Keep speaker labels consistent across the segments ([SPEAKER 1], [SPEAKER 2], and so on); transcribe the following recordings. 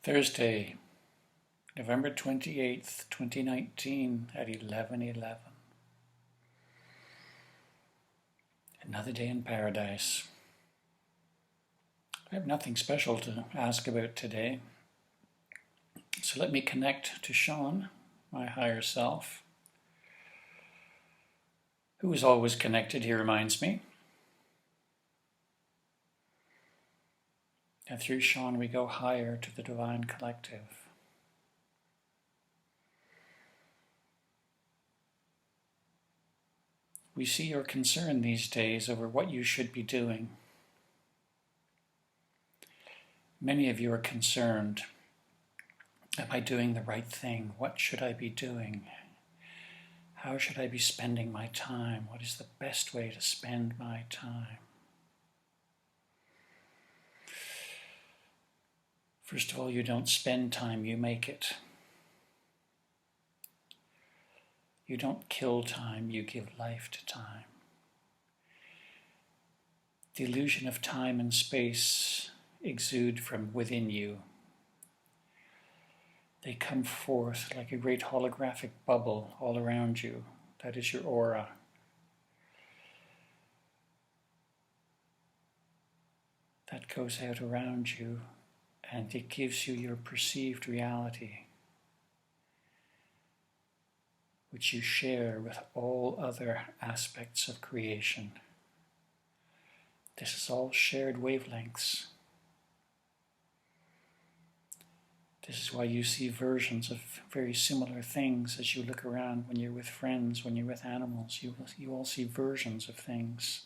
[SPEAKER 1] Thursday, November 28th, 2019 at 11:11. Another day in paradise. I have nothing special to ask about today, so let me connect to Sean, my higher self, who is always connected, he reminds me. And through Sean we go higher to the divine collective. We see your concern these days over what you should be doing. Many of you are concerned. Am I doing the right thing? What should I be doing? How should I be spending my time? What is the best way to spend my time? First of all, you don't spend time, you make it. You don't kill time, you give life to time. The illusion of time and space exude from within you. They come forth like a great holographic bubble all around you. That is your aura. That goes out around you, and it gives you your perceived reality, which you share with all other aspects of creation. This is all shared wavelengths. This is why you see versions of very similar things as you look around when you're with friends, when you're with animals. You all see versions of things.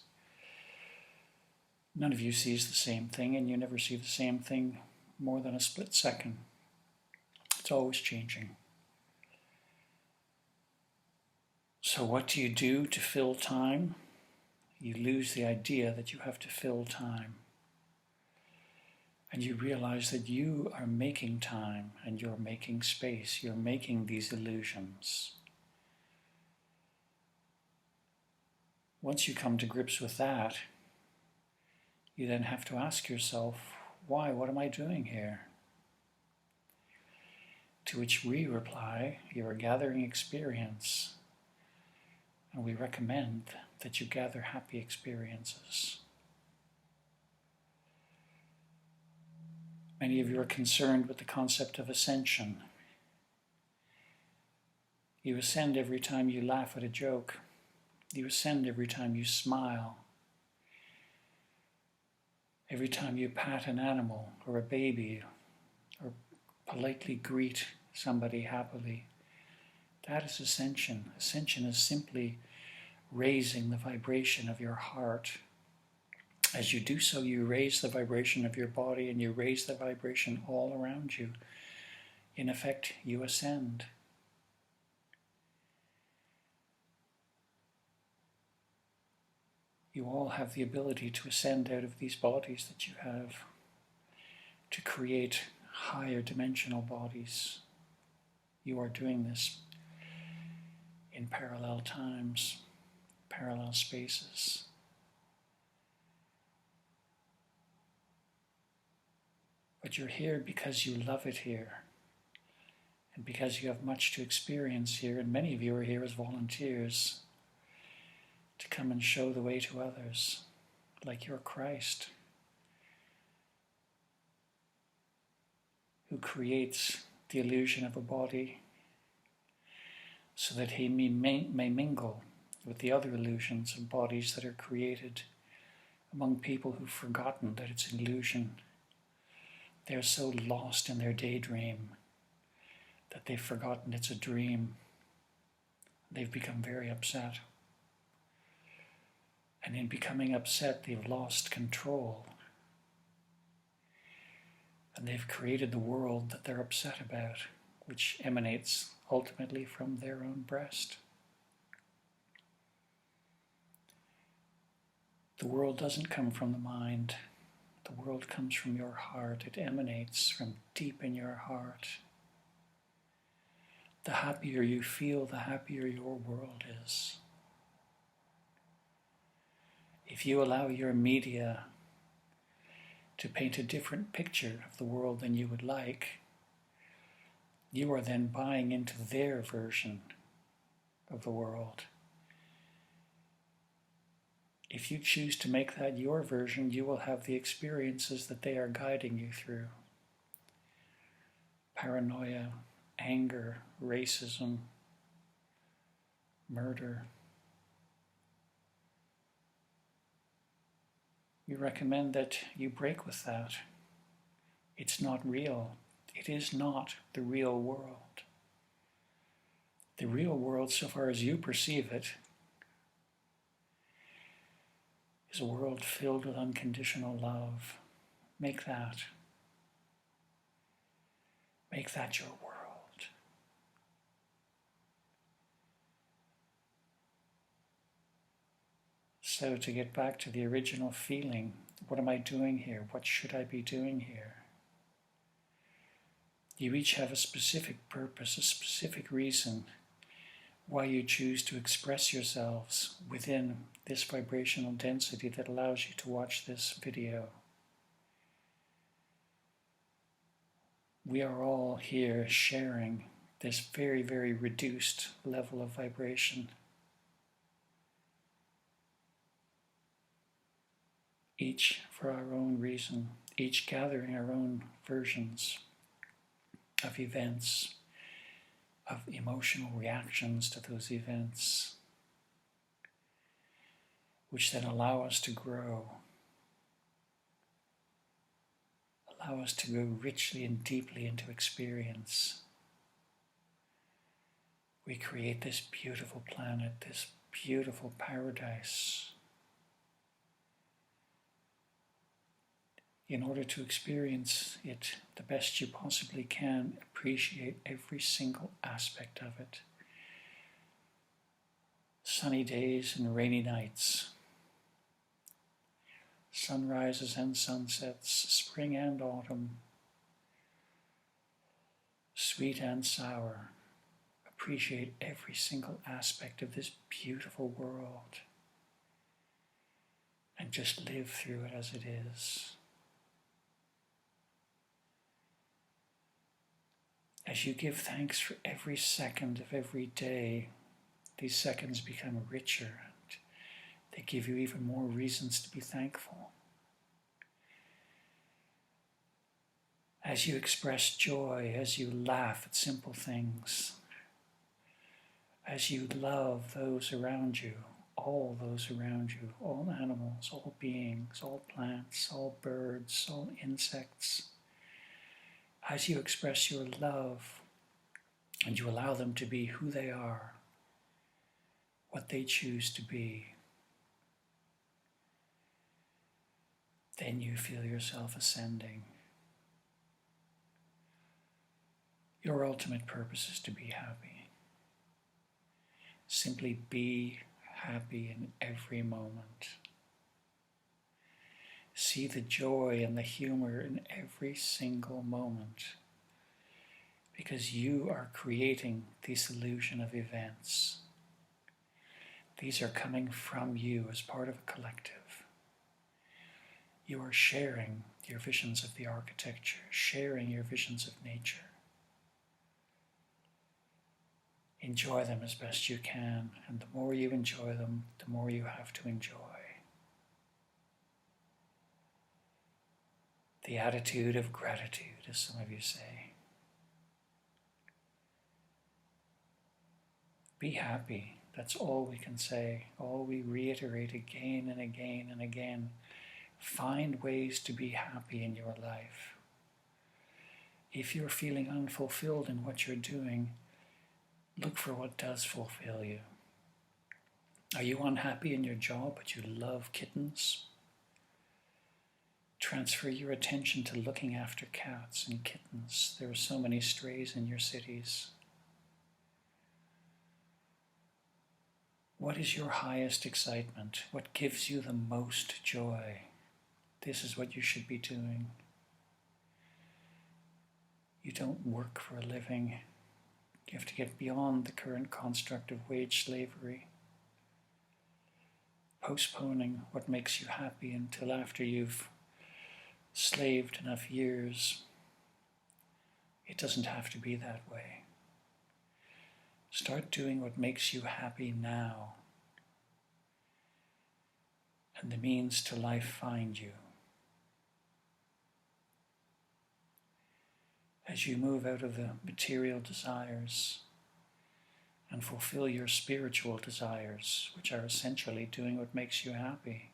[SPEAKER 1] None of you sees the same thing, and you never see the same thing more than a split second. It's always changing. So what do you do to fill time? You lose the idea that you have to fill time. And you realize that you are making time and you're making space. You're making these illusions. Once you come to grips with that, you then have to ask yourself, why? What am I doing here? To which we reply, you're gathering experience. And we recommend that you gather happy experiences. Many of you are concerned with the concept of ascension. You ascend every time you laugh at a joke. You ascend every time you smile. Every time you pat an animal or a baby or politely greet somebody happily. That is ascension. Ascension is simply raising the vibration of your heart. As you do so, you raise the vibration of your body and you raise the vibration all around you. In effect, you ascend. You all have the ability to ascend out of these bodies that you have, to create higher dimensional bodies. You are doing this in parallel times, parallel spaces. But you're here because you love it here, and because you have much to experience here, and many of you are here as volunteers to come and show the way to others, like you're Christ, who creates the illusion of a body so that he may mingle with the other illusions of bodies that are created among people who've forgotten that it's an illusion. They're so lost in their daydream that they've forgotten it's a dream. They've become very upset. And in becoming upset, they've lost control. And they've created the world that they're upset about, which emanates ultimately from their own breast. The world doesn't come from the mind. The world comes from your heart. It emanates from deep in your heart. The happier you feel, the happier your world is. If you allow your media to paint a different picture of the world than you would like, you are then buying into their version of the world. If you choose to make that your version, you will have the experiences that they are guiding you through. Paranoia, anger, racism, murder. We recommend that you break with that. It's not real. It is not the real world. The real world, so far as you perceive it, is a world filled with unconditional love. Make that your world. So to get back to the original feeling, what am I doing here? What should I be doing here? You each have a specific purpose, a specific reason why you choose to express yourselves within this vibrational density that allows you to watch this video. We are all here sharing this very, very reduced level of vibration. Each for our own reason, each gathering our own versions of events, of emotional reactions to those events, which then allow us to grow, allow us to go richly and deeply into experience. We create this beautiful planet, this beautiful paradise. In order to experience it the best you possibly can, appreciate every single aspect of it. Sunny days and rainy nights, sunrises and sunsets, spring and autumn, sweet and sour. Appreciate every single aspect of this beautiful world and just live through it as it is. As you give thanks for every second of every day, these seconds become richer and they give you even more reasons to be thankful. As you express joy, as you laugh at simple things, as you love those around you, all those around you, all animals, all beings, all plants, all birds, all insects, as you express your love and you allow them to be who they are, what they choose to be, then you feel yourself ascending. Your ultimate purpose is to be happy. Simply be happy in every moment. See the joy and the humor in every single moment, because you are creating this illusion of events. These are coming from you as part of a collective. You are sharing your visions of the architecture, sharing your visions of nature. Enjoy them as best you can, and the more you enjoy them, the more you have to enjoy. The attitude of gratitude, as some of you say. Be happy. That's all we can say, all we reiterate again and again and again. Find ways to be happy in your life. If you're feeling unfulfilled in what you're doing, look for what does fulfill you. Are you unhappy in your job, but you love kittens? Transfer your attention to looking after cats and kittens. There are so many strays in your cities. What is your highest excitement? What gives you the most joy? This is what you should be doing. You don't work for a living. You have to get beyond the current construct of wage slavery. Postponing what makes you happy until after you've slaved enough years. It doesn't have to be that way. Start doing what makes you happy now, and the means to life find you. As you move out of the material desires and fulfill your spiritual desires, which are essentially doing what makes you happy.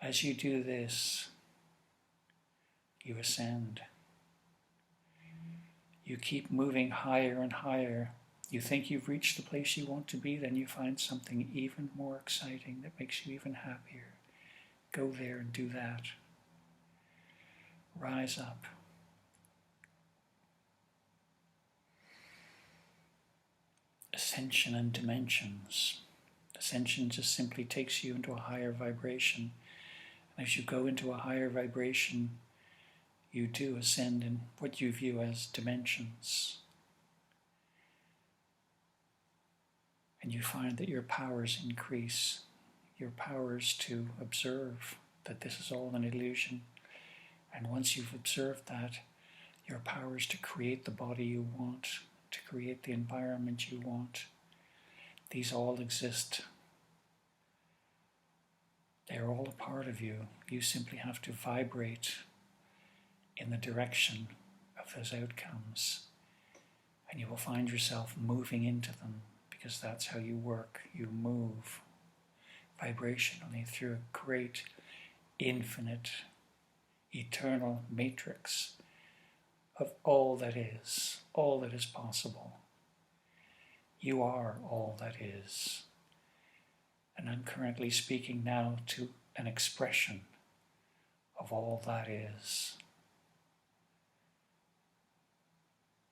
[SPEAKER 1] As you do this, you ascend. You keep moving higher and higher. You think you've reached the place you want to be, then you find something even more exciting that makes you even happier. Go there and do that. Rise up. Ascension and dimensions. Ascension just simply takes you into a higher vibration. And as you go into a higher vibration, you do ascend in what you view as dimensions. And you find that your powers increase. Your powers to observe that this is all an illusion. And once you've observed that, your powers to create the body you want, to create the environment you want, these all exist. They're all a part of you. You simply have to vibrate in the direction of those outcomes, and you will find yourself moving into them, because that's how you work. You move vibrationally through a great, infinite, eternal matrix of all that is possible. You are all that is. And I'm currently speaking now to an expression of all that is.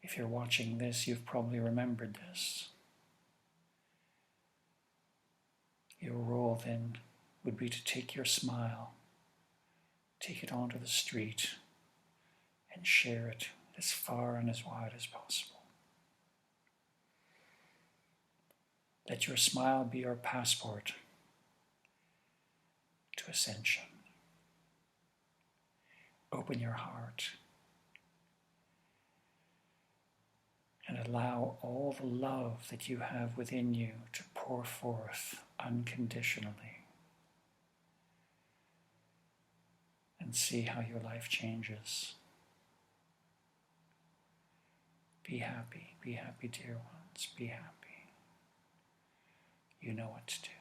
[SPEAKER 1] If you're watching this, you've probably remembered this. Your role then would be to take your smile, take it onto the street, and share it as far and as wide as possible. Let your smile be your passport to ascension. Open your heart and allow all the love that you have within you to pour forth unconditionally. And see how your life changes. Be happy, dear ones, be happy. You know what to do.